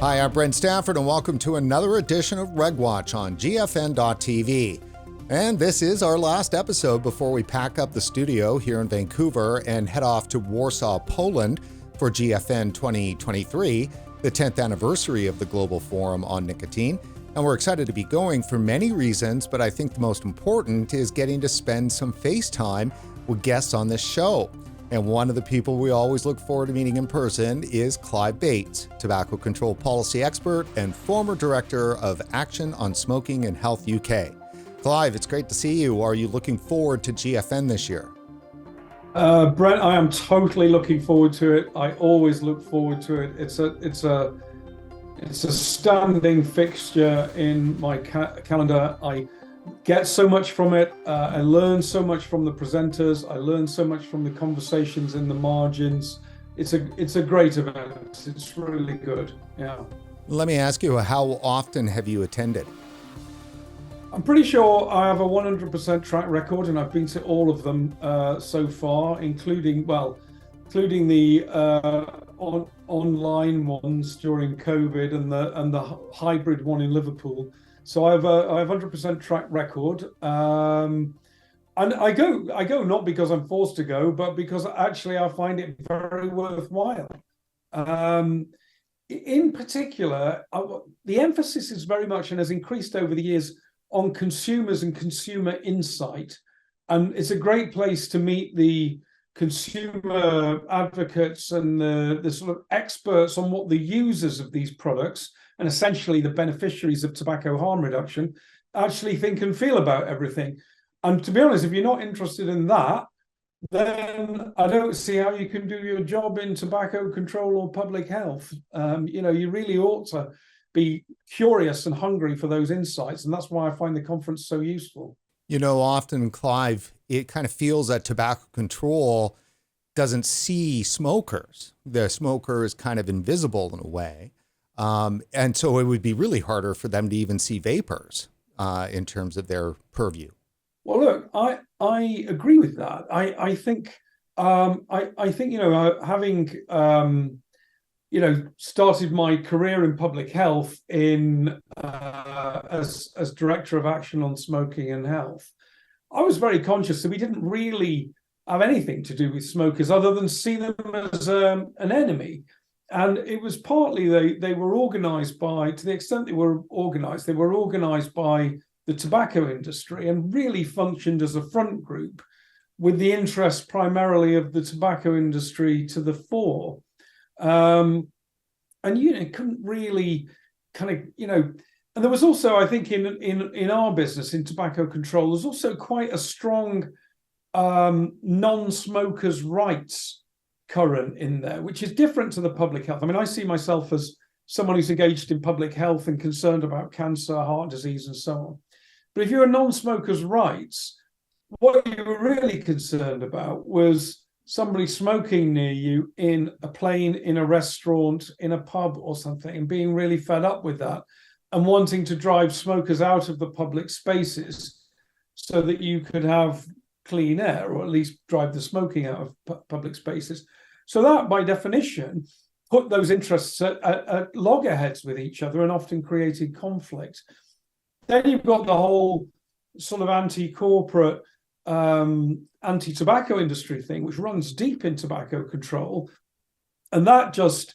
Hi, I'm Brent Stafford, and welcome to another edition of Reg Watch on GFN.TV. And this is our last episode before we pack up the studio here in Vancouver and head off to Warsaw, Poland for GFN 2023, the 10th anniversary of the Global Forum on Nicotine. And we're excited to be going for many reasons, but I think the most important is getting to spend some face time with guests on this show. And one of the people we always look forward to meeting in person is Clive Bates, tobacco control policy expert and former director of Action on Smoking and Health UK. Clive, it's great to see you. Are you looking forward to GFN this year? Brent, I am totally looking forward to it. I always look forward to it. It's a standing fixture in my calendar. I get so much from it. I learn so much from the presenters. I learn so much from the conversations in the margins. It's a great event. It's really good. Yeah. Let me ask you, how often have you attended? I'm pretty sure I have a 100% track record, and I've been to all of them so far, including the online ones during COVID and the hybrid one in Liverpool. So I have 100% track record, and I go not because I'm forced to go, but because actually I find it very worthwhile. In particular, the emphasis is very much and has increased over the years on consumers and consumer insight, and it's a great place to meet the consumer advocates and the sort of experts on what the users of these products and essentially the beneficiaries of tobacco harm reduction actually think and feel about everything. And to be honest, if you're not interested in that, then I don't see how you can do your job in tobacco control or public health. You really ought to be curious and hungry for those insights. And that's why I find the conference so useful. You know, often, Clive, it kind of feels that tobacco control doesn't see smokers. The smoker is kind of invisible in a way. And so it would be really harder for them to even see vapors in terms of their purview. Well, look, I agree with that. I think having started my career in public health as director of Action on Smoking and Health, I was very conscious that we didn't really have anything to do with smokers other than see them as an enemy. And it was partly they were organized by, to the extent they were organized by the tobacco industry and really functioned as a front group with the interests primarily of the tobacco industry to the fore. And couldn't really and there was also, I think, in our business, in tobacco control, there's also quite a strong non-smokers' rights current in there, which is different to the public health. I mean, I see myself as someone who's engaged in public health and concerned about cancer, heart disease, and so on. But if you're a non-smokers' rights, what you were really concerned about was somebody smoking near you in a plane, in a restaurant, in a pub or something, and being really fed up with that and wanting to drive smokers out of the public spaces so that you could have clean air, or at least drive the smoking out of public spaces. So that, by definition, put those interests at loggerheads with each other and often created conflict. Then you've got the whole sort of anti-corporate, anti-tobacco industry thing, which runs deep in tobacco control. And that just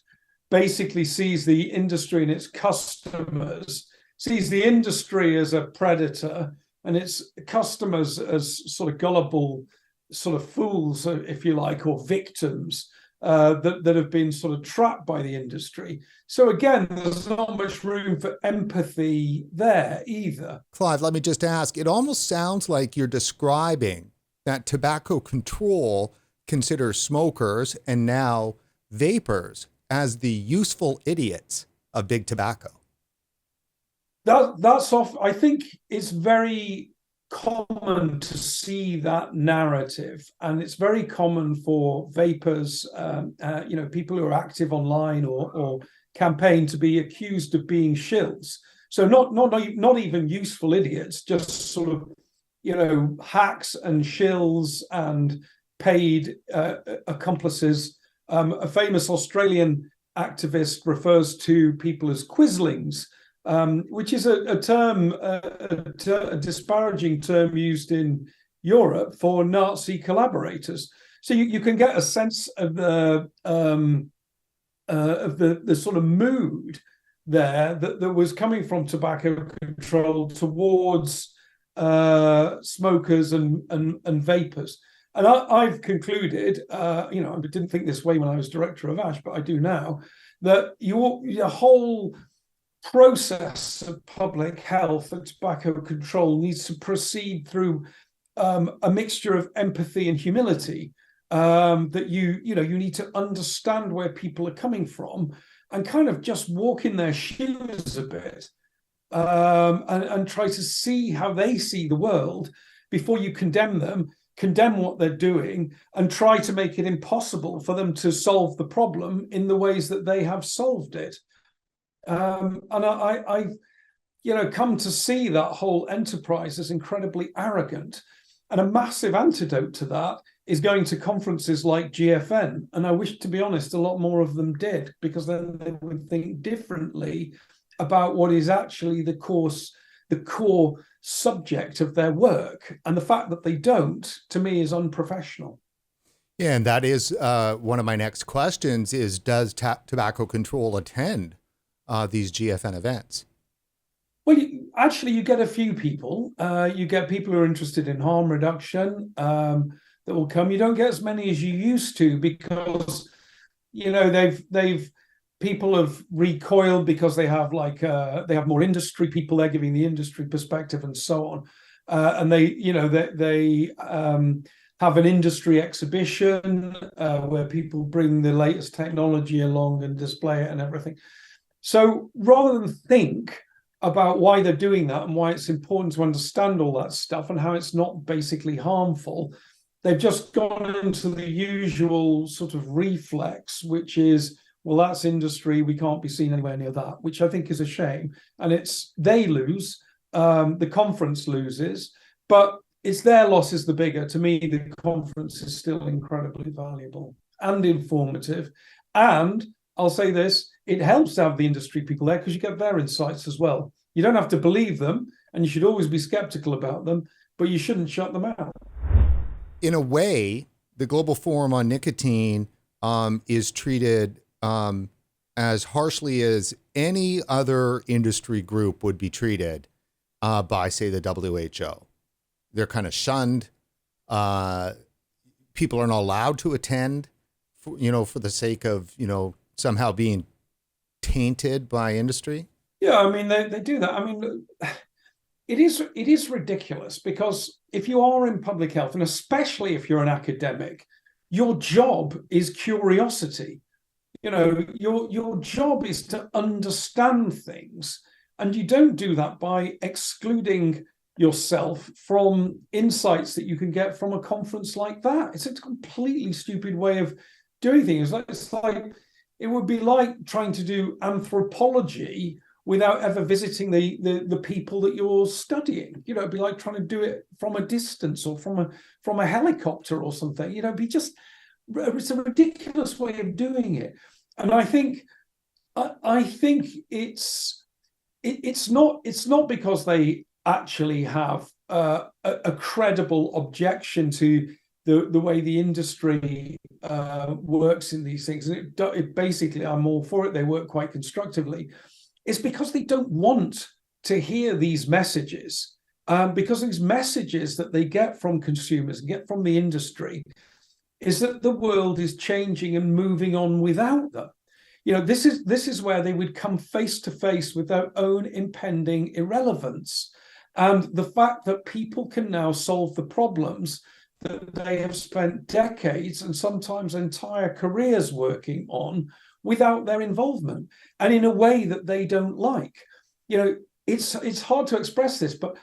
basically sees the industry and its customers, sees the industry as a predator and its customers as sort of gullible sort of fools, if you like, or victims that have been sort of trapped by the industry. So again, there's not much room for empathy there either. Clive, let me just ask, it almost sounds like you're describing that tobacco control considers smokers and now vapors as the useful idiots of big tobacco. That's off. I think it's very common to see that narrative, and it's very common for vapors, people who are active online or campaign to be accused of being shills. So not even useful idiots, just sort of hacks and shills and paid accomplices. A famous Australian activist refers to people as quislings, which is a term, a disparaging term used in Europe for Nazi collaborators. So you can get a sense of the sort of mood there that was coming from tobacco control towards smokers and vapors. And I've concluded, I didn't think this way when I was director of ASH, but I do now, that your whole process of public health and tobacco control needs to proceed through a mixture of empathy and humility. That you need to understand where people are coming from and kind of just walk in their shoes a bit, and try to see how they see the world before you condemn them, condemn what they're doing, and try to make it impossible for them to solve the problem in the ways that they have solved it. And I've come to see that whole enterprise as incredibly arrogant. And a massive antidote to that is going to conferences like GFN. And I wish, to be honest, a lot more of them did, because then they would think differently about what is actually the core subject of their work. And the fact that they don't, to me, is unprofessional. Yeah, and that is one of my next questions is, does tobacco control attend these GFN events? Well, you get a few people. You get people who are interested in harm reduction that will come. You don't get as many as you used to, because people have recoiled because they have more industry people there giving the industry perspective and so on, and they have an industry exhibition where people bring the latest technology along and display it and everything. So rather than think about why they're doing that and why it's important to understand all that stuff and how it's not basically harmful, they've just gone into the usual sort of reflex, which is, well, that's industry, we can't be seen anywhere near that, which I think is a shame. And they lose, the conference loses, but it's their loss is the bigger. To me, the conference is still incredibly valuable and informative. And I'll say this, it helps to have the industry people there because you get their insights as well. You don't have to believe them, and you should always be skeptical about them, but you shouldn't shut them out. In a way, the Global Forum on Nicotine is treated as harshly as any other industry group would be treated by, say, the WHO. They're kind of shunned. People are not allowed to attend, for the sake of, somehow being tainted by industry. Yeah, I mean, they do that. I mean, it is ridiculous, because if you are in public health, and especially if you're an academic, your job is curiosity. Your job is to understand things, and you don't do that by excluding yourself from insights that you can get from a conference like that. It's a completely stupid way of doing things. It would be like trying to do anthropology without ever visiting the people that you're studying. It'd be like trying to do it from a distance or from a helicopter or something. It's a ridiculous way of doing it. And I think it's not because they actually have a credible objection to the way the industry works in these things. And it basically, I'm all for it. They work quite constructively. It's because they don't want to hear these messages, because these messages that they get from consumers, get from the industry, is that the world is changing and moving on without them. This is where they would come face to face with their own impending irrelevance. And the fact that people can now solve the problems that they have spent decades and sometimes entire careers working on without their involvement, and in a way that they don't like. It's hard to express this, but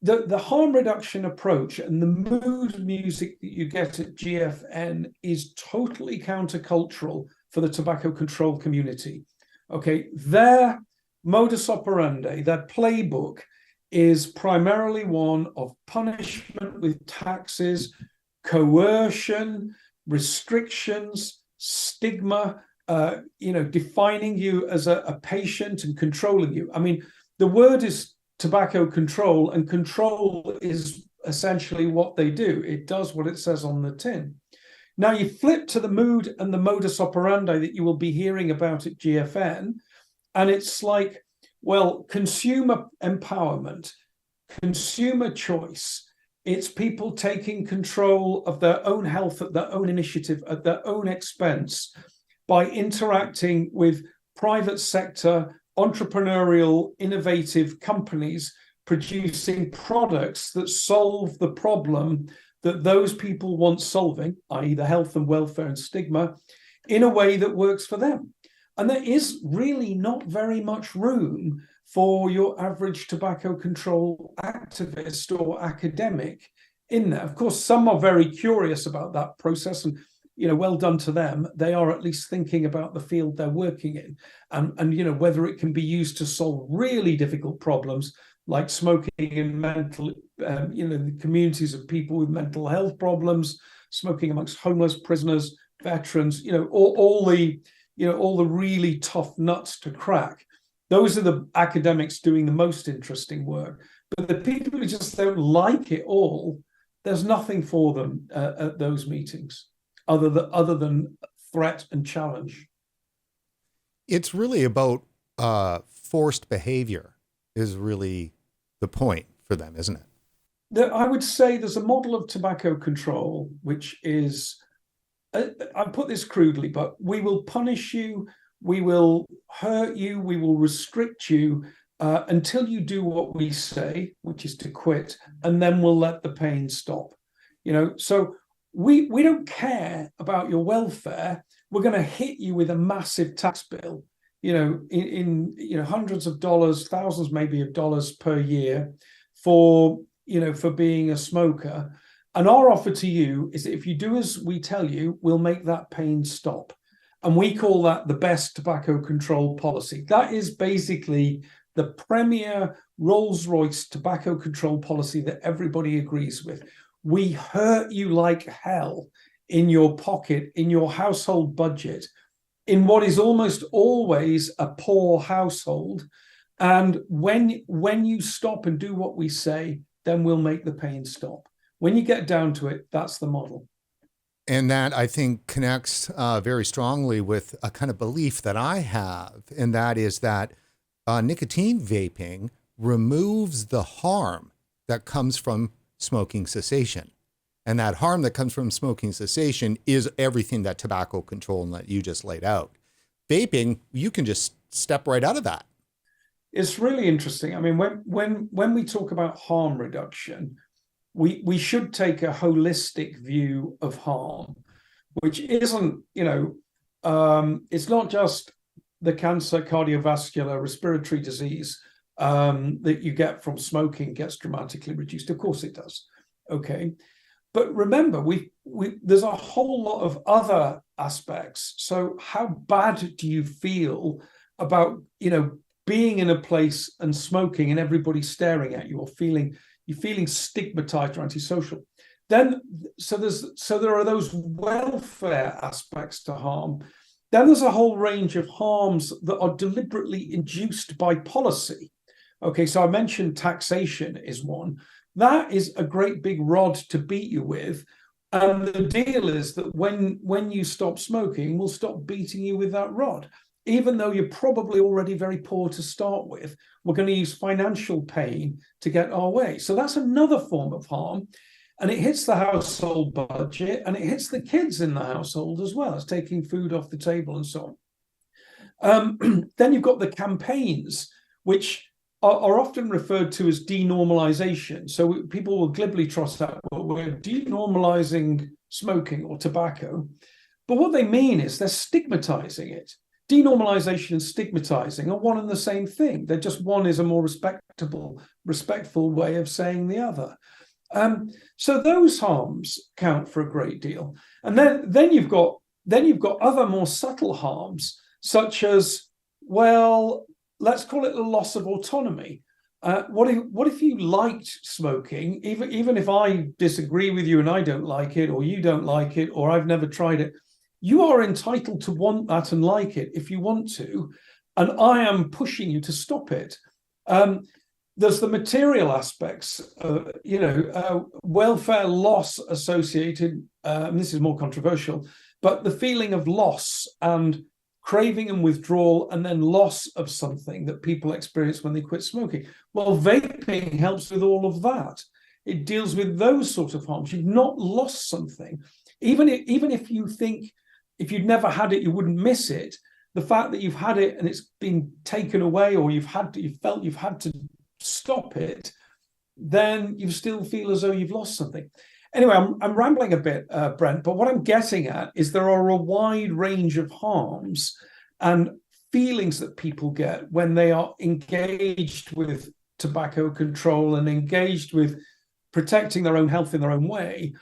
the harm reduction approach and the mood music that you get at GFN is totally countercultural for the tobacco control community. Okay, their modus operandi, their playbook, is primarily one of punishment with taxes, coercion, restrictions, stigma, defining you as a patient and controlling you. I mean, the word is tobacco control, and control is essentially what they do. It does what it says on the tin. Now you flip to the mood and the modus operandi that you will be hearing about at GFN, and it's like, well, consumer empowerment, consumer choice. It's people taking control of their own health at their own initiative, at their own expense, by interacting with private sector, entrepreneurial, innovative companies producing products that solve the problem that those people want solving, i.e. the health and welfare and stigma, in a way that works for them. And there is really not very much room for your average tobacco control activist or academic in there. Of course, some are very curious about that process, and well done to them. They are at least thinking about the field they're working in, and whether it can be used to solve really difficult problems like smoking in mental, the communities of people with mental health problems, smoking amongst homeless, prisoners, veterans, all the really tough nuts to crack. Those are the academics doing the most interesting work. But the people who just don't like it all, there's nothing for them at those meetings other than threat and challenge. It's really about forced behavior is really the point for them, isn't it? I would say there's a model of tobacco control, which is, I put this crudely, but we will punish you, we will hurt you, we will restrict you until you do what we say, which is to quit, and then we'll let the pain stop. So we don't care about your welfare. We're going to hit you with a massive tax bill, in hundreds of dollars, thousands maybe of dollars per year for being a smoker. And our offer to you is that if you do as we tell you, we'll make that pain stop. And we call that the best tobacco control policy. That is basically the premier Rolls-Royce tobacco control policy that everybody agrees with. We hurt you like hell in your pocket, in your household budget, in what is almost always a poor household. And when you stop and do what we say, then we'll make the pain stop. When you get down to it, that's the model. And that, I think, connects very strongly with a kind of belief that I have, and that is that nicotine vaping removes the harm that comes from smoking cessation. And that harm that comes from smoking cessation is everything that tobacco control and that you just laid out. Vaping, you can just step right out of that. It's really interesting. I mean, when we talk about harm reduction, we should take a holistic view of harm, which isn't, it's not just the cancer, cardiovascular, respiratory disease that you get from smoking gets dramatically reduced. Of course it does. Okay. But remember, there's a whole lot of other aspects. So how bad do you feel about, being in a place and smoking and everybody staring at you, or you're feeling stigmatized or antisocial? Then, so there are those welfare aspects to harm. Then there's a whole range of harms that are deliberately induced by policy. Okay, so I mentioned taxation is one. That is a great big rod to beat you with. And the deal is that when you stop smoking, we'll stop beating you with that rod. Even though you're probably already very poor to start with, we're going to use financial pain to get our way. So that's another form of harm. And it hits the household budget, and it hits the kids in the household as well as taking food off the table and so on. Then you've got the campaigns, which are often referred to as denormalization. So people will glibly trust that, well, we're denormalizing smoking or tobacco. But what they mean is they're stigmatizing it. Denormalization and stigmatizing are one and the same thing. They're just, one is a more respectful way of saying the other. So those harms count for a great deal. And then you've got other more subtle harms, such as, well, let's call it the loss of autonomy. What if you liked smoking, even if I disagree with you and I don't like it, or you don't like it, or I've never tried it, you are entitled to want that and like it if you want to, and I am pushing you to stop it. There's the material aspects, welfare loss associated, and this is more controversial, but the feeling of loss and craving and withdrawal, and then loss of something that people experience when they quit smoking. Well, vaping helps with all of that. It deals with those sort of harms. You've not lost something. Even if you think if you'd never had it, you wouldn't miss it. The fact that you've had it and it's been taken away, or you felt you've had to stop it, then you still feel as though you've lost something. Anyway, I'm rambling a bit, Brent, but what I'm getting at is there are a wide range of harms and feelings that people get when they are engaged with tobacco control and engaged with protecting their own health in their own way.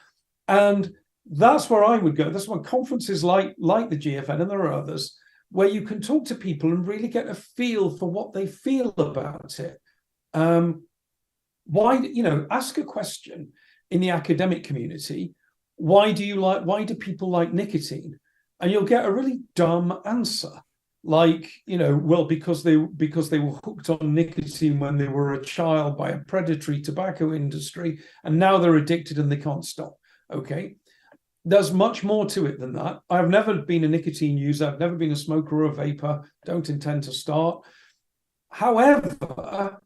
And that's where I would go. That's why conferences like the GFN, and there are others, where you can talk to people and really get a feel for what they feel about it. Ask a question in the academic community. Why do people like nicotine? And you'll get a really dumb answer. Like, because they were hooked on nicotine when they were a child by a predatory tobacco industry, and now they're addicted and they can't stop. Okay. There's much more to it than that. I've never been a nicotine user. I've never been a smoker or a vapor. Don't intend to start. However,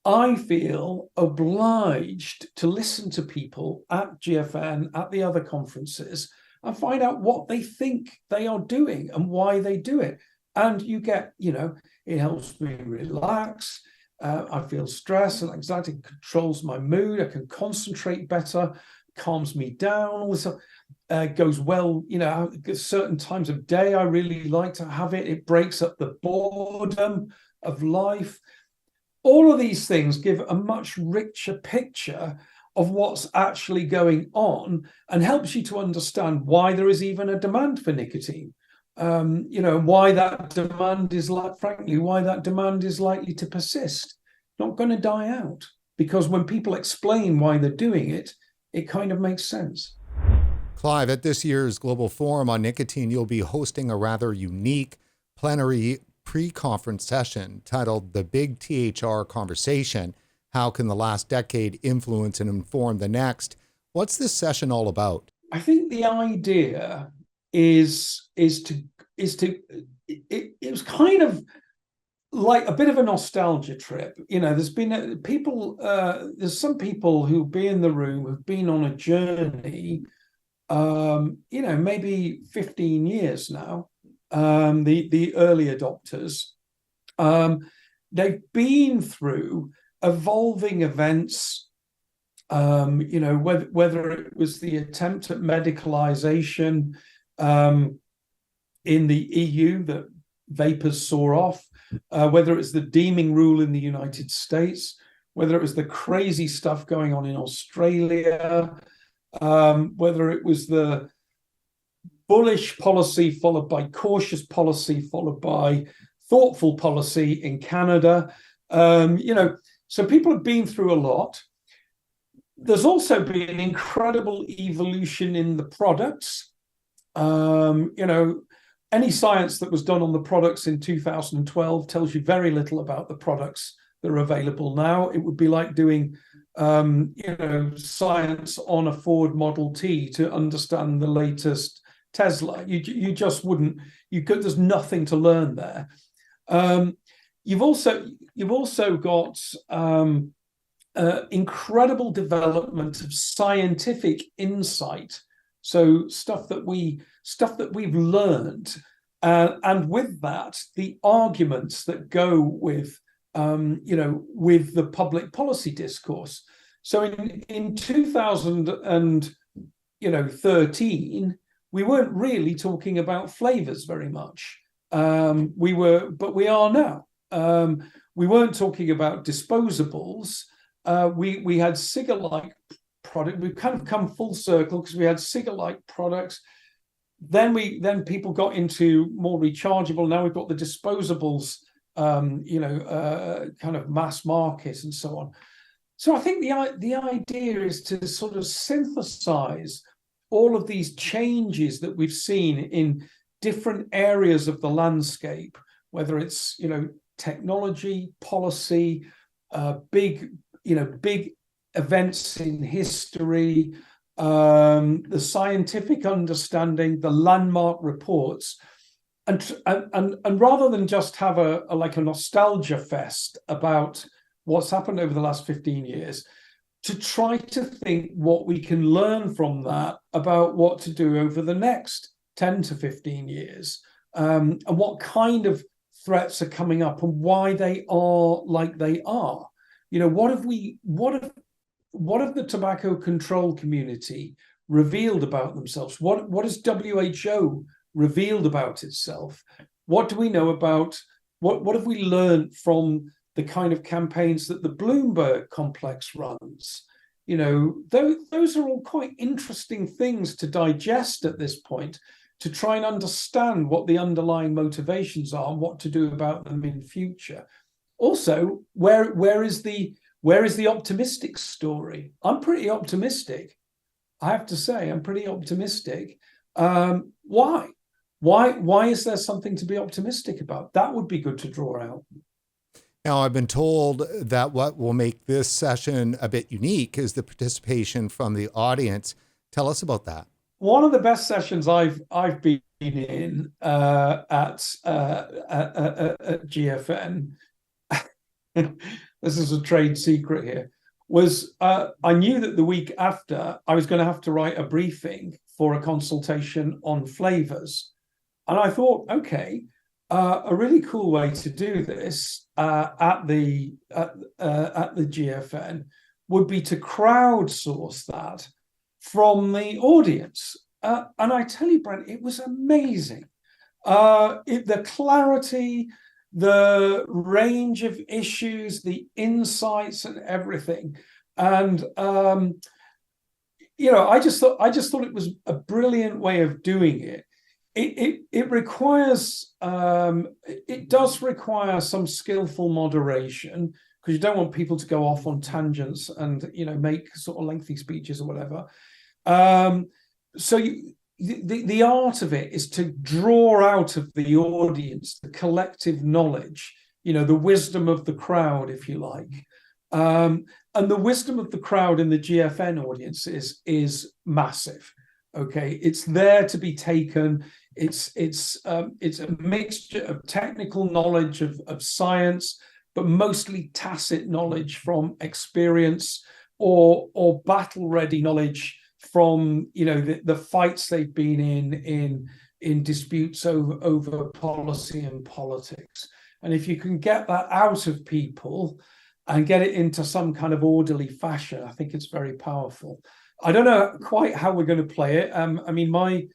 I feel obliged to listen to people at GFN, at the other conferences, and find out what they think they are doing and why they do it. And you get, it helps me relax. I feel stress and anxiety, controls my mood. I can concentrate better, calms me down. All this goes well, at certain times of day, I really like to have it. It breaks up the boredom of life. All of these things give a much richer picture of what's actually going on and helps you to understand why there is even a demand for nicotine. Why that demand is likely to persist, not going to die out. Because when people explain why they're doing it, it kind of makes sense. Clive, at this year's Global Forum on Nicotine, you'll be hosting a rather unique plenary pre-conference session titled The Big THR Conversation. How can the last decade influence and inform the next? What's this session all about? I think the idea it was kind of like a bit of a nostalgia trip. There's been there's some people who've been in the room, who've been on a journey, maybe 15 years now, the early adopters. They've been through evolving events, whether it was the attempt at medicalization in the EU that vapors saw off, whether it's the deeming rule in the United States, whether it was the crazy stuff going on in Australia, whether it was the bullish policy followed by cautious policy followed by thoughtful policy in Canada. So people have been through a lot. There's also been an incredible evolution in the products. Any science that was done on the products in 2012 tells you very little about the products that are available now. It would be like doing, science on a Ford Model T to understand the latest Tesla. You just wouldn't. There's nothing to learn there. You've also got incredible development of scientific insight. So stuff that we've learned, and with that, the arguments that go with with the public policy discourse. So in 2013, we weren't really talking about flavors very much. But we are now. We weren't talking about disposables. We had cigar-like product. We've kind of come full circle because we had cigar-like products. Then people got into more rechargeable. Now we've got the disposables, kind of mass market and so on. So I think the idea is to sort of synthesize all of these changes that we've seen in different areas of the landscape, whether it's, technology, policy, big events in history, the scientific understanding, the landmark reports, and rather than just have a nostalgia fest about what's happened over the last 15 years, to try to think what we can learn from that about what to do over the next 10 to 15 years, and what kind of threats are coming up and why they are like they are. What have the tobacco control community revealed about themselves? What has WHO revealed about itself? What do we know about what have we learned from the kind of campaigns that the Bloomberg complex runs? Those are all quite interesting things to digest at this point, to try and understand what the underlying motivations are and what to do about them in future. Also, where is the optimistic story? I'm pretty optimistic. I have to say, I'm pretty optimistic. Why? Why is there something to be optimistic about? That would be good to draw out. Now, I've been told that what will make this session a bit unique is the participation from the audience. Tell us about that. One of the best sessions I've been in at GFN, this is a trade secret here, was I knew that the week after I was going to have to write a briefing for a consultation on flavors. And I thought, okay, a really cool way to do this at the GFN would be to crowdsource that from the audience. And I tell you, Brent, it was amazing. The clarity, the range of issues, the insights and everything. And, I just thought it was a brilliant way of doing it. It requires, it does require some skillful moderation, because you don't want people to go off on tangents and, make sort of lengthy speeches or whatever. So the art of it is to draw out of the audience the collective knowledge, the wisdom of the crowd, if you like. And the wisdom of the crowd in the GFN audience is massive. Okay, it's there to be taken. It's a mixture of technical knowledge of science, but mostly tacit knowledge from experience or battle-ready knowledge from the fights they've been in disputes over policy and politics. And if you can get that out of people and get it into some kind of orderly fashion, I think it's very powerful. I don't know quite how we're going to play it. My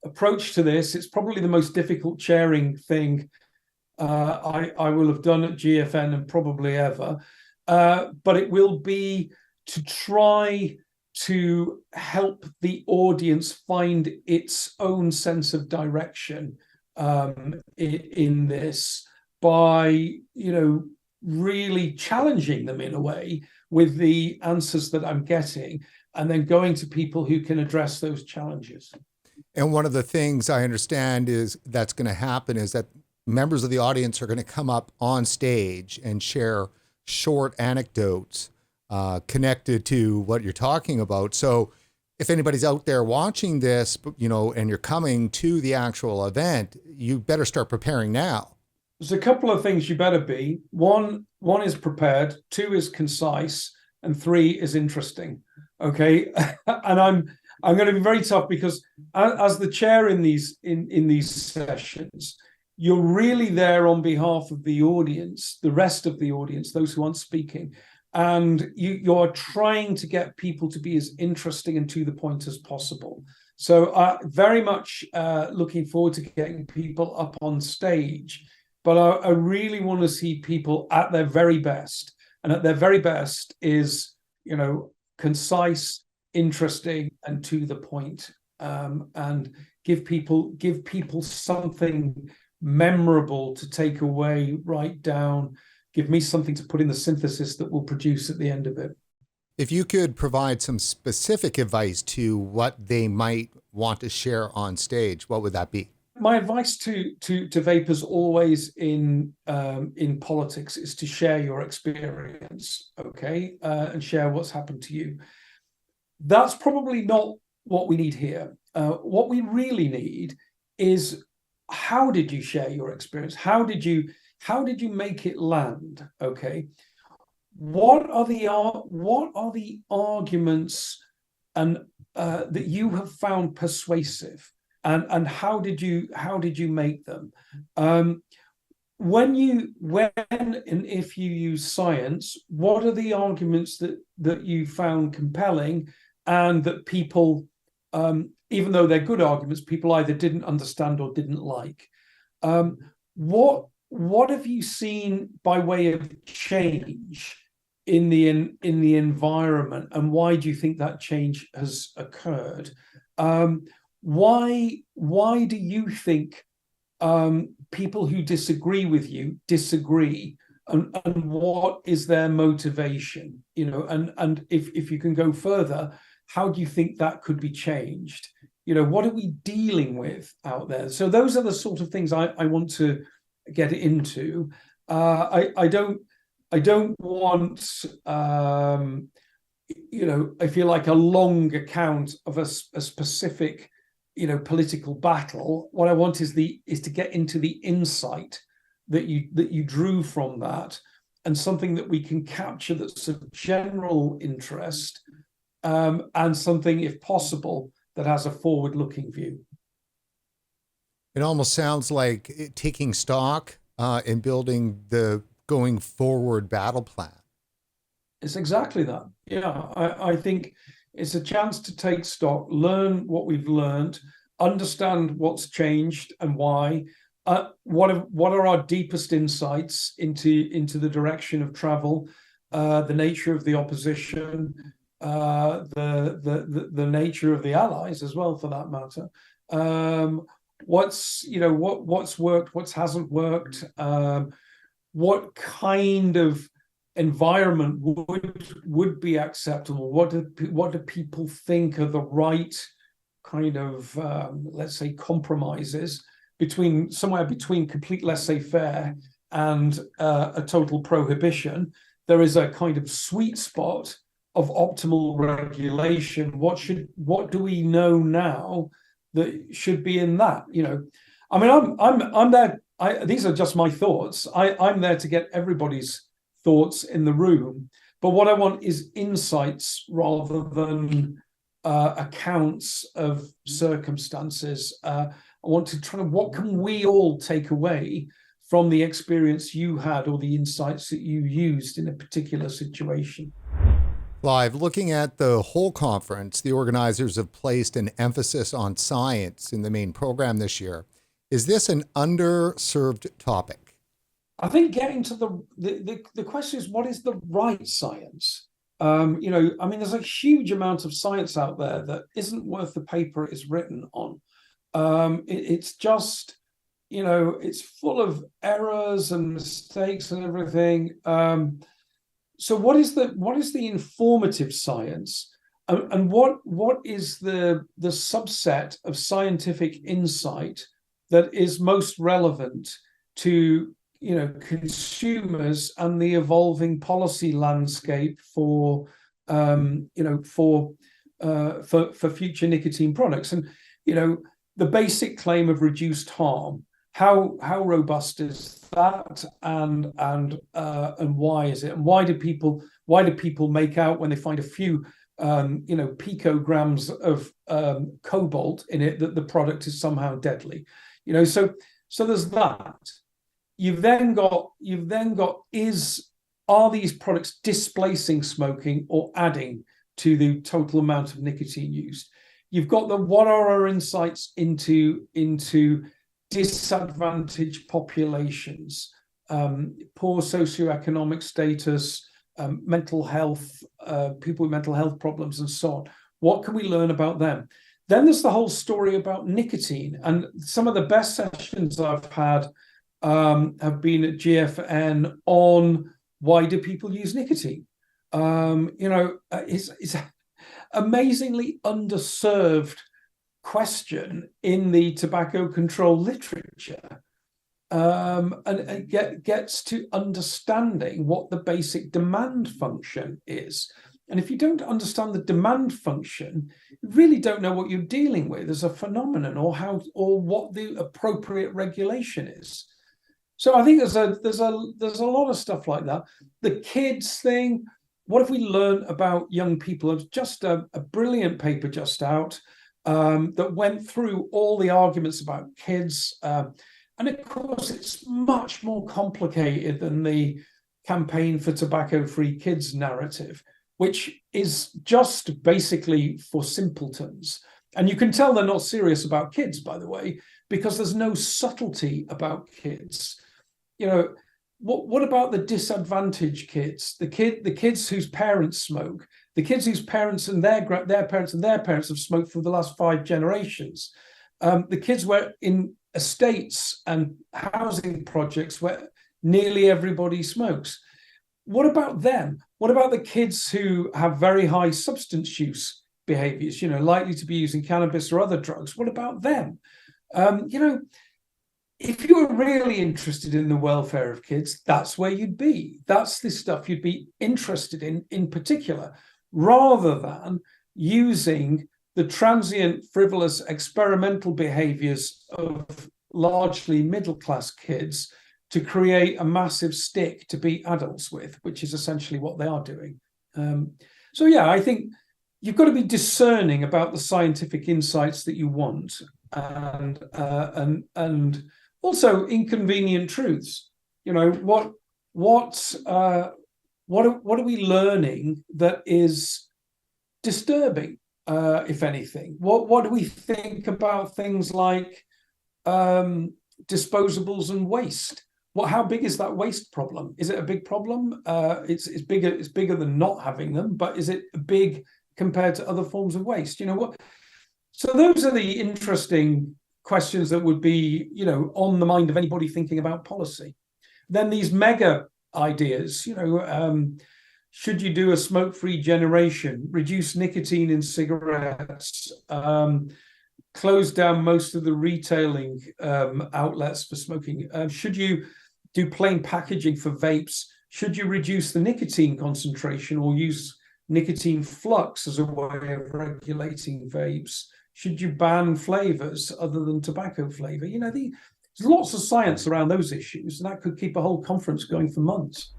approach to this, it's probably the most difficult chairing thing I will have done at GFN and probably ever. But it will be to try to help the audience find its own sense of direction in this by, really challenging them in a way with the answers that I'm getting, and then going to people who can address those challenges. And one of the things I understand is that's going to happen is that members of the audience are going to come up on stage and share short anecdotes connected to what you're talking about. So if anybody's out there watching this, and you're coming to the actual event, you better start preparing now. There's a couple of things you better be. One is prepared, 2 is concise, and 3 is interesting. Okay. And I'm going to be very tough, because as the chair in these sessions, you're really there on behalf of the audience, the rest of the audience, those who aren't speaking. And you're trying to get people to be as interesting and to the point as possible. So very much looking forward to getting people up on stage. But I really want to see people at their very best. And at their very best is, concise, interesting, and to the point. And give people something memorable to take away, write down. Give me something to put in the synthesis that we'll produce at the end of it. If you could provide some specific advice to what they might want to share on stage, what would that be? My advice to vapers always in politics is to share your experience, okay, and share what's happened to you. That's probably not what we need here. What we really need is, how did you share your experience? How did you make it land? Okay, what are the arguments and that you have found persuasive, and how did you make them? When and if you use science, what are the arguments that you found compelling, and that people, even though they're good arguments, people either didn't understand or didn't like? What have you seen by way of change in the environment, and why do you think that change has occurred? Why do you think people who disagree with you disagree, and what is their motivation? And if you can go further, how do you think that could be changed? What are we dealing with out there? So those are the sort of things I want to get into. I don't want I feel like a long account of a specific political battle. What I want is to get into the insight that you drew from that, and something that we can capture that's of general interest, and something, if possible, that has a forward-looking view. It almost sounds like taking stock and building the going forward battle plan. It's exactly that. Yeah, I think it's a chance to take stock, learn what we've learned, understand what's changed and why. What are our deepest insights into the direction of travel, the nature of the opposition, the nature of the allies as well, for that matter. What's worked, what hasn't worked, what kind of environment would be acceptable, what do people think are the right kind of let's say compromises somewhere between complete laissez-faire and a total prohibition. There is a kind of sweet spot of optimal regulation. What do we know now that should be in that? I mean, I'm there. These are just my thoughts. I'm there to get everybody's thoughts in the room, but what I want is insights rather than accounts of circumstances. I want to try. What can we all take away from the experience you had, or the insights that you used in a particular situation? Clive, looking at the whole conference, the organizers have placed an emphasis on science in the main program this year. Is this an underserved topic? I think getting to the question is, what is the right science? I mean, there's a huge amount of science out there that isn't worth the paper it is written on. It's just, it's full of errors and mistakes and everything. So what is the informative science, and what is the subset of scientific insight that is most relevant to consumers and the evolving policy landscape for future nicotine products? And the basic claim of reduced harm, how robust is that, and why is it, and why do people make out when they find a few picograms of cobalt in it that the product is somehow deadly? So there's that. You've then got are these products displacing smoking or adding to the total amount of nicotine used? You've got what are our insights into disadvantaged populations, poor socioeconomic status, mental health, people with mental health problems, and so on. What can we learn about them? Then there's the whole story about nicotine, and some of the best sessions I've had have been at GFN on why do people use nicotine. Is amazingly underserved question in the tobacco control literature, and gets to understanding what the basic demand function is. And if you don't understand the demand function, you really don't know what you're dealing with as a phenomenon, or what the appropriate regulation is. So I think there's a lot of stuff like that. The kids thing. What have we learned about young people? It's just a brilliant paper just out that went through all the arguments about kids. And of course, it's much more complicated than the campaign for tobacco-free kids narrative, which is just basically for simpletons. And you can tell they're not serious about kids, by the way, because there's no subtlety about kids. What about the disadvantaged kids? The kids whose parents smoke, the kids whose parents and their parents and their parents have smoked for the last 5 generations. The kids were in estates and housing projects where nearly everybody smokes. What about them? What about the kids who have very high substance use behaviors, likely to be using cannabis or other drugs? What about them? If you were really interested in the welfare of kids, that's where you'd be. That's the stuff you'd be interested in particular, rather than using the transient, frivolous, experimental behaviors of largely middle-class kids to create a massive stick to beat adults with, which is essentially what they are doing. I think you've got to be discerning about the scientific insights that you want, and also inconvenient truths. What are we learning that is disturbing? If anything, what do we think about things like disposables and waste? How big is that waste problem? Is it a big problem? It's bigger. It's bigger than not having them, but is it big compared to other forms of waste? So those are the interesting questions that would be, on the mind of anybody thinking about policy. Then these mega ideas, should you do a smoke-free generation, reduce nicotine in cigarettes, close down most of the retailing outlets for smoking? Should you do plain packaging for vapes? Should you reduce the nicotine concentration or use nicotine flux as a way of regulating vapes? Should you ban flavors other than tobacco flavor? There's lots of science around those issues, and that could keep a whole conference going for months.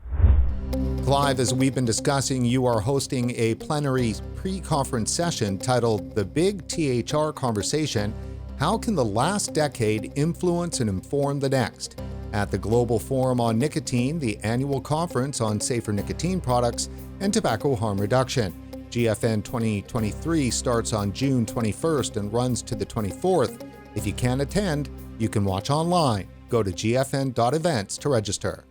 Clive, as we've been discussing, you are hosting a plenary pre-conference session titled The Big THR Conversation: How Can the Last Decade Influence and Inform the Next? At the Global Forum on Nicotine, the annual conference on safer nicotine products and tobacco harm reduction. GFN 2023 starts on June 21st and runs to the 24th. If you can't attend, you can watch online. Go to gfn.events to register.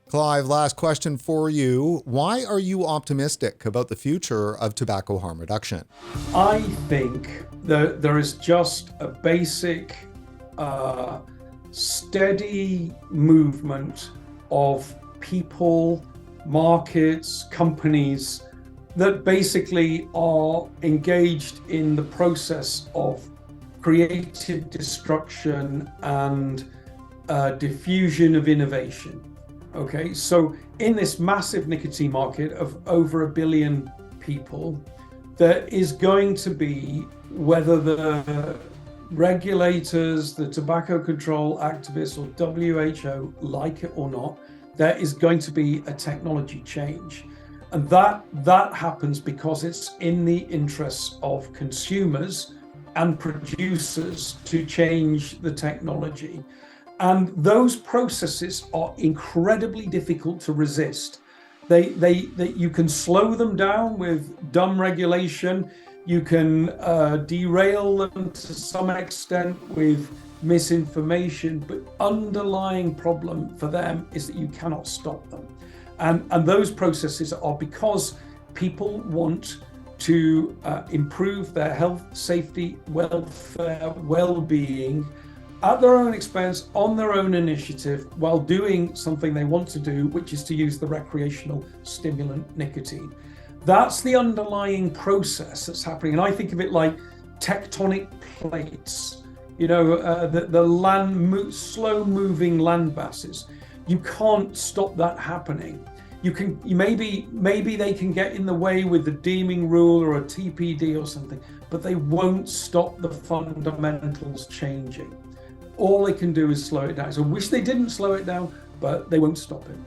Clive, last question for you. Why are you optimistic about the future of tobacco harm reduction? I think that there is just a basic, steady movement of people, markets, companies that basically are engaged in the process of creative destruction and diffusion of innovation. Okay, so in this massive nicotine market of over 1 billion people, there is going to be, whether the regulators, the tobacco control activists, or WHO like it or not, there is going to be a technology change. And that happens because it's in the interests of consumers and producers to change the technology. And those processes are incredibly difficult to resist. You can slow them down with dumb regulation. You can derail them to some extent with misinformation, but underlying problem for them is that you cannot stop them. And those processes are because people want to improve their health, safety, welfare, well-being, at their own expense, on their own initiative, while doing something they want to do, which is to use the recreational stimulant nicotine. That's the underlying process that's happening. And I think of it like tectonic plates, the slow moving land masses. You can't stop that happening. Maybe they can get in the way with the deeming rule or a TPD or something, but they won't stop the fundamentals changing. All they can do is slow it down. So I wish they didn't slow it down, but they won't stop it.